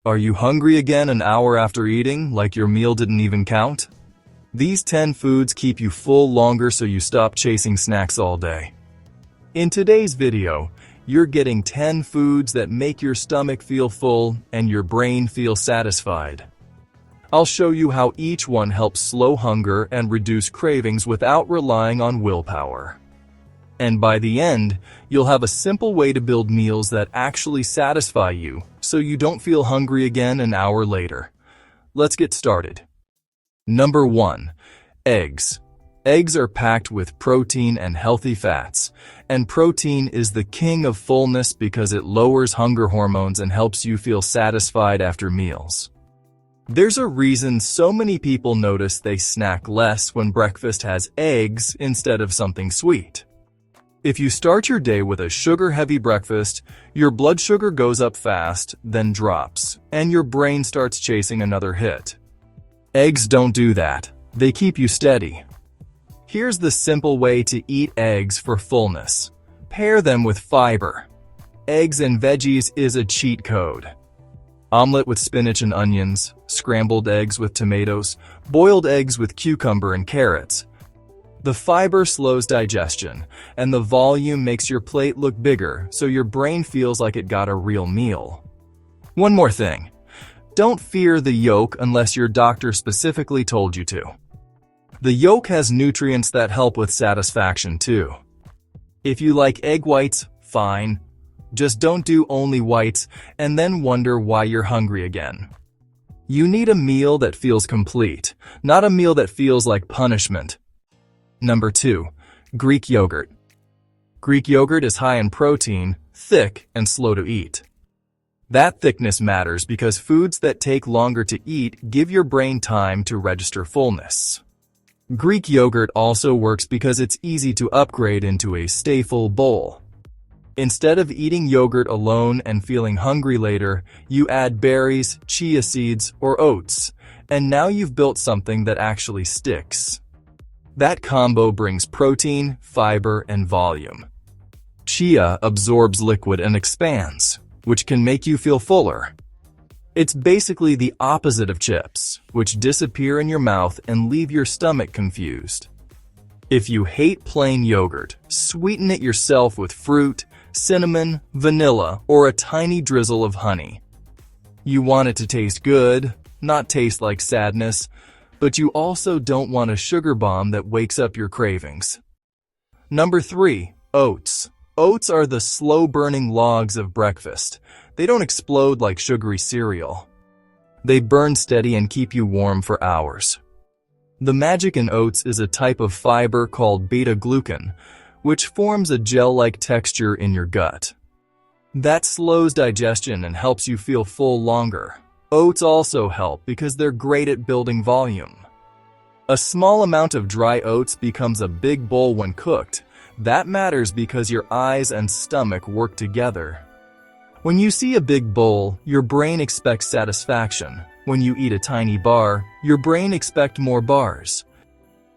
Are you hungry again an hour after eating, like your meal didn't even count? These 10 foods keep you full longer so you stop chasing snacks all day. In today's video, you're getting 10 foods that make your stomach feel full and your brain feel satisfied. I'll show you how each one helps slow hunger and reduce cravings without relying on willpower. And by the end, you'll have a simple way to build meals that actually satisfy you, so you don't feel hungry again an hour later. Let's get started. Number 1. Eggs. Eggs are packed with protein and healthy fats, and protein is the king of fullness because it lowers hunger hormones and helps you feel satisfied after meals. There's a reason so many people notice they snack less when breakfast has eggs instead of something sweet. If you start your day with a sugar-heavy breakfast, your blood sugar goes up fast, then drops, and your brain starts chasing another hit. Eggs don't do that. They keep you steady. Here's the simple way to eat eggs for fullness. Pair them with fiber. Eggs and veggies is a cheat code. Omelet with spinach and onions, scrambled eggs with tomatoes, boiled eggs with cucumber and carrots. The fiber slows digestion, and the volume makes your plate look bigger so your brain feels like it got a real meal. One more thing. Don't fear the yolk unless your doctor specifically told you to. The yolk has nutrients that help with satisfaction too. If you like egg whites, fine. Just don't do only whites and then wonder why you're hungry again. You need a meal that feels complete, not a meal that feels like punishment. Number 2. Greek yogurt. Greek yogurt is high in protein, thick, and slow to eat. That thickness matters because foods that take longer to eat give your brain time to register fullness. Greek yogurt also works because it's easy to upgrade into a stay-full bowl. Instead of eating yogurt alone and feeling hungry later, you add berries, chia seeds, or oats, and now you've built something that actually sticks. That combo brings protein, fiber, and volume. Chia absorbs liquid and expands, which can make you feel fuller. It's basically the opposite of chips, which disappear in your mouth and leave your stomach confused. If you hate plain yogurt, sweeten it yourself with fruit, cinnamon, vanilla, or a tiny drizzle of honey. You want it to taste good, not taste like sadness, but you also don't want a sugar bomb that wakes up your cravings. Number 3. Oats. Oats are the slow-burning logs of breakfast. They don't explode like sugary cereal. They burn steady and keep you warm for hours. The magic in oats is a type of fiber called beta-glucan, which forms a gel-like texture in your gut. That slows digestion and helps you feel full longer. Oats also help because they're great at building volume. A small amount of dry oats becomes a big bowl when cooked. That matters because your eyes and stomach work together. When you see a big bowl, your brain expects satisfaction. When you eat a tiny bar, your brain expects more bars.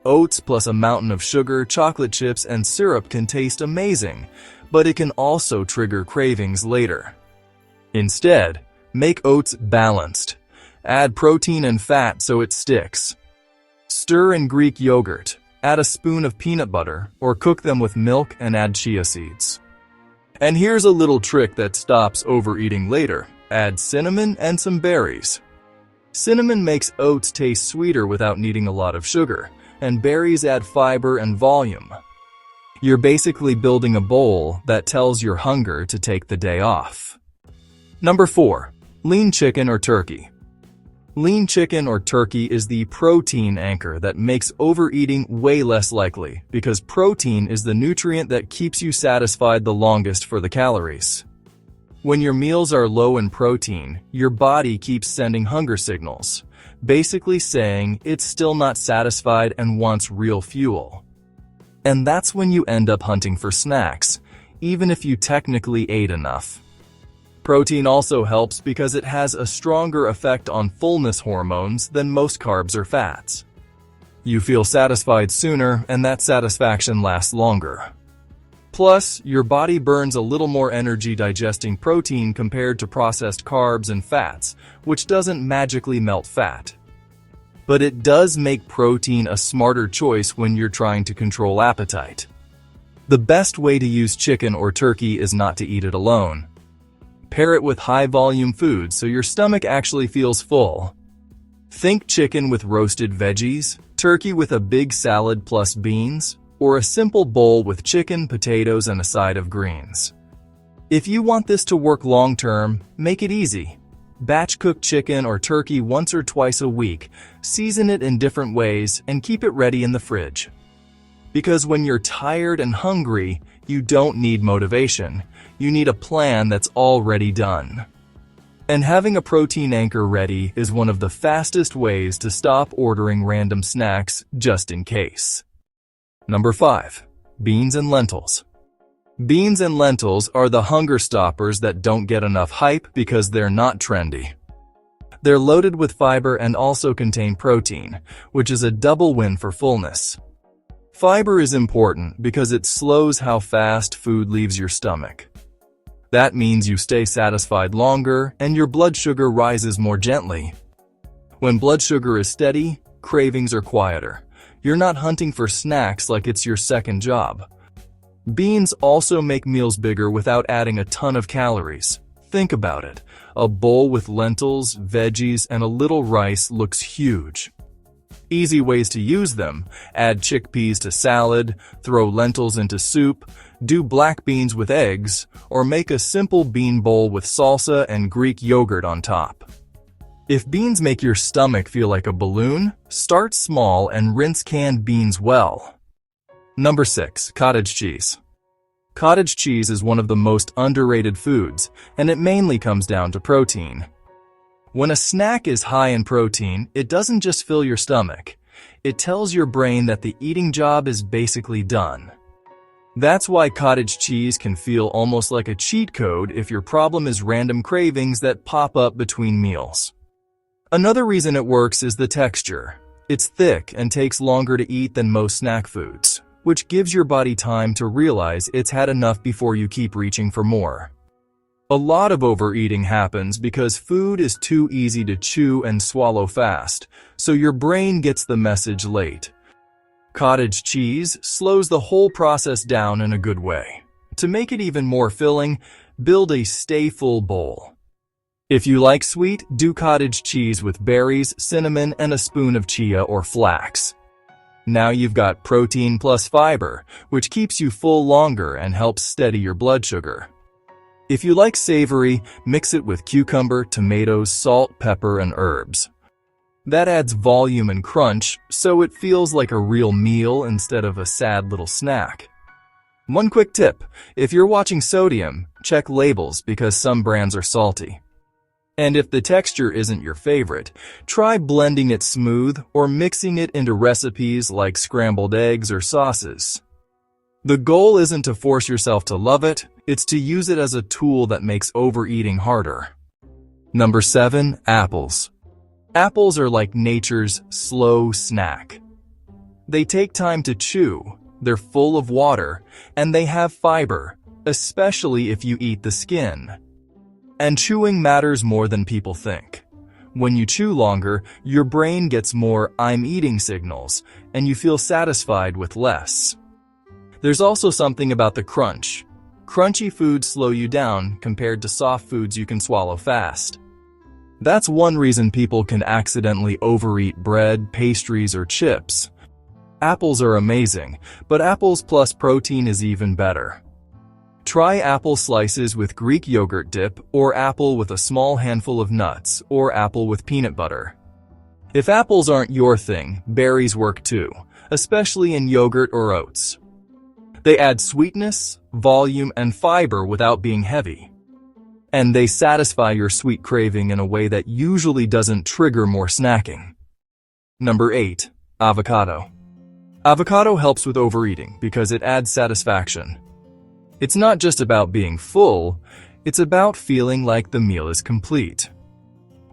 Oats plus a mountain of sugar, chocolate chips, and syrup can taste amazing, but it can also trigger cravings later. Instead, make oats balanced. Add protein and fat so it sticks. Stir in Greek yogurt. Add a spoon of peanut butter, or cook them with milk and add chia seeds. And here's a little trick that stops overeating later. Add cinnamon and some berries. Cinnamon makes oats taste sweeter without needing a lot of sugar, and berries add fiber and volume. You're basically building a bowl that tells your hunger to take the day off. Number 4. Lean chicken or turkey. Lean chicken or turkey is the protein anchor that makes overeating way less likely because protein is the nutrient that keeps you satisfied the longest for the calories. When your meals are low in protein, your body keeps sending hunger signals, basically saying it's still not satisfied and wants real fuel. And that's when you end up hunting for snacks, even if you technically ate enough. Protein also helps because it has a stronger effect on fullness hormones than most carbs or fats. You feel satisfied sooner, and that satisfaction lasts longer. Plus, your body burns a little more energy digesting protein compared to processed carbs and fats, which doesn't magically melt fat. But it does make protein a smarter choice when you're trying to control appetite. The best way to use chicken or turkey is not to eat it alone. Pair it with high-volume foods so your stomach actually feels full. Think chicken with roasted veggies, turkey with a big salad plus beans, or a simple bowl with chicken, potatoes, and a side of greens. If you want this to work long-term, make it easy. Batch cook chicken or turkey once or twice a week, season it in different ways, and keep it ready in the fridge. Because when you're tired and hungry, you don't need motivation. You need a plan that's already done. And having a protein anchor ready is one of the fastest ways to stop ordering random snacks just in case. Number 5. Beans and lentils. Beans and lentils are the hunger stoppers that don't get enough hype because they're not trendy. They're loaded with fiber and also contain protein, which is a double win for fullness. Fiber is important because it slows how fast food leaves your stomach. That means you stay satisfied longer and your blood sugar rises more gently. When blood sugar is steady, cravings are quieter. You're not hunting for snacks like it's your second job. Beans also make meals bigger without adding a ton of calories. Think about it. A bowl with lentils, veggies, and a little rice looks huge. Easy ways to use them: add chickpeas to salad, throw lentils into soup, do black beans with eggs, or make a simple bean bowl with salsa and Greek yogurt on top. If beans make your stomach feel like a balloon, start small and rinse canned beans well. Number 6. Cottage cheese. Cottage cheese is one of the most underrated foods, and it mainly comes down to protein. When a snack is high in protein, it doesn't just fill your stomach. It tells your brain that the eating job is basically done. That's why cottage cheese can feel almost like a cheat code if your problem is random cravings that pop up between meals. Another reason it works is the texture. It's thick and takes longer to eat than most snack foods, which gives your body time to realize it's had enough before you keep reaching for more. A lot of overeating happens because food is too easy to chew and swallow fast, so your brain gets the message late. Cottage cheese slows the whole process down in a good way. To make it even more filling, build a stay full bowl. If you like sweet, do cottage cheese with berries, cinnamon, and a spoon of chia or flax. Now you've got protein plus fiber, which keeps you full longer and helps steady your blood sugar. If you like savory, mix it with cucumber, tomatoes, salt, pepper, and herbs. That adds volume and crunch, so it feels like a real meal instead of a sad little snack. One quick tip: if you're watching sodium, check labels because some brands are salty. And if the texture isn't your favorite, try blending it smooth or mixing it into recipes like scrambled eggs or sauces. The goal isn't to force yourself to love it, it's to use it as a tool that makes overeating harder. Number 7. Apples. Apples are like nature's slow snack. They take time to chew, they're full of water, and they have fiber, especially if you eat the skin. And chewing matters more than people think. When you chew longer, your brain gets more "I'm eating" signals, and you feel satisfied with less. There's also something about the crunch. Crunchy foods slow you down compared to soft foods you can swallow fast. That's one reason people can accidentally overeat bread, pastries, or chips. Apples are amazing, but apples plus protein is even better. Try apple slices with Greek yogurt dip, or apple with a small handful of nuts, or apple with peanut butter. If apples aren't your thing, berries work too, especially in yogurt or oats. They add sweetness, volume, and fiber without being heavy. And they satisfy your sweet craving in a way that usually doesn't trigger more snacking. Number 8. Avocado. Avocado helps with overeating because it adds satisfaction. It's not just about being full, it's about feeling like the meal is complete.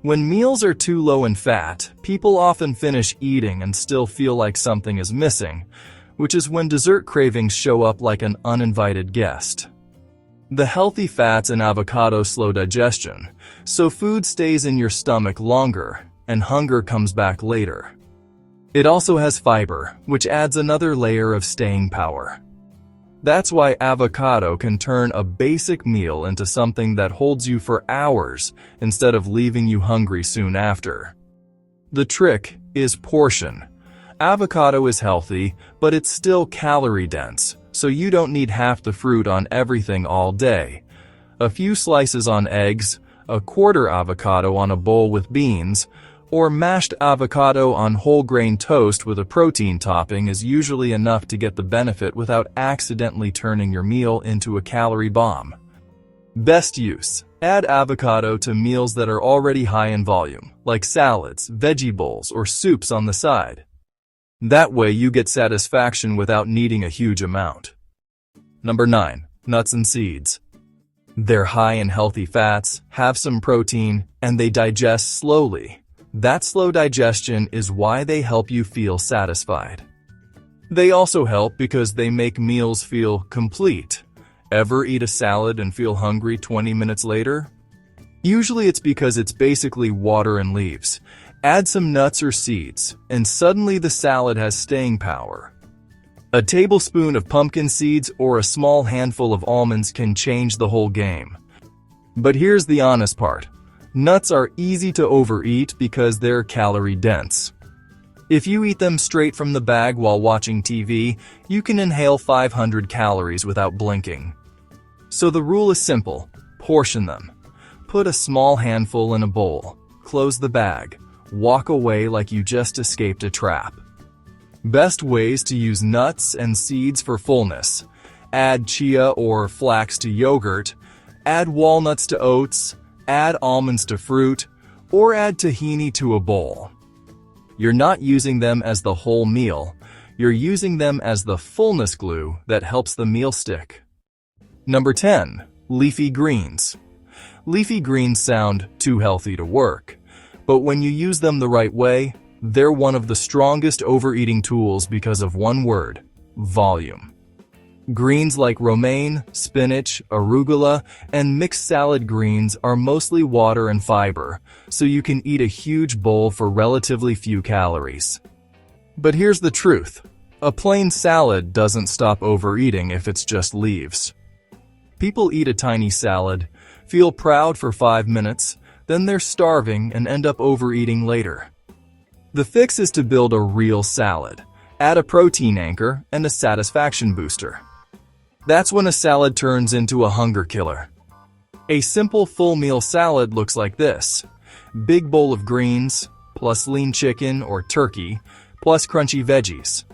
When meals are too low in fat, people often finish eating and still feel like something is missing, which is when dessert cravings show up like an uninvited guest. The healthy fats in avocado slow digestion, so food stays in your stomach longer and hunger comes back later. It also has fiber, which adds another layer of staying power. That's why avocado can turn a basic meal into something that holds you for hours instead of leaving you hungry soon after. The trick is portion. Avocado is healthy, but it's still calorie-dense, so you don't need half the fruit on everything all day. A few slices on eggs, a quarter avocado on a bowl with beans, or mashed avocado on whole grain toast with a protein topping is usually enough to get the benefit without accidentally turning your meal into a calorie bomb. Best use: add avocado to meals that are already high in volume, like salads, veggie bowls, or soups on the side. That way you get satisfaction without needing a huge amount. Number 9. Nuts and seeds. They're high in healthy fats, have some protein, and they digest slowly. That slow digestion is why they help you feel satisfied. They also help because they make meals feel complete. Ever eat a salad and feel hungry 20 minutes later? Usually it's because it's basically water and leaves. Add some nuts or seeds, and suddenly the salad has staying power. A tablespoon of pumpkin seeds or a small handful of almonds can change the whole game. But here's the honest part. Nuts are easy to overeat because they're calorie-dense. If you eat them straight from the bag while watching TV, you can inhale 500 calories without blinking. So the rule is simple: portion them. Put a small handful in a bowl, close the bag, walk away like you just escaped a trap. Best ways to use nuts and seeds for fullness: add chia or flax to yogurt, add walnuts to oats, add almonds to fruit, or add tahini to a bowl. You're not using them as the whole meal, you're using them as the fullness glue that helps the meal stick. Number 10. Leafy greens. Leafy greens sound too healthy to work, but when you use them the right way, they're one of the strongest overeating tools because of one word: volume. Greens like romaine, spinach, arugula, and mixed salad greens are mostly water and fiber, so you can eat a huge bowl for relatively few calories. But here's the truth: a plain salad doesn't stop overeating if it's just leaves. People eat a tiny salad, feel proud for 5 minutes, then they're starving and end up overeating later. The fix is to build a real salad. Add a protein anchor and a satisfaction booster. That's when a salad turns into a hunger killer. A simple full meal salad looks like this: big bowl of greens, plus lean chicken or turkey, plus crunchy veggies,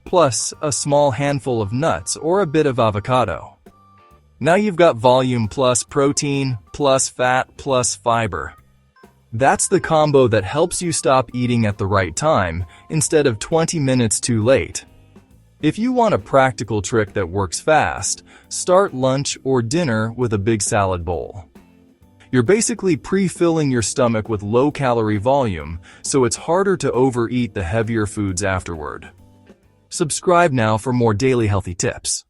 plus a small handful of nuts or a bit of avocado. Now you've got volume plus protein, plus fat, plus fiber. That's the combo that helps you stop eating at the right time instead of 20 minutes too late. If you want a practical trick that works fast, start lunch or dinner with a big salad bowl. You're basically pre-filling your stomach with low-calorie volume, so it's harder to overeat the heavier foods afterward. Subscribe now for more daily healthy tips.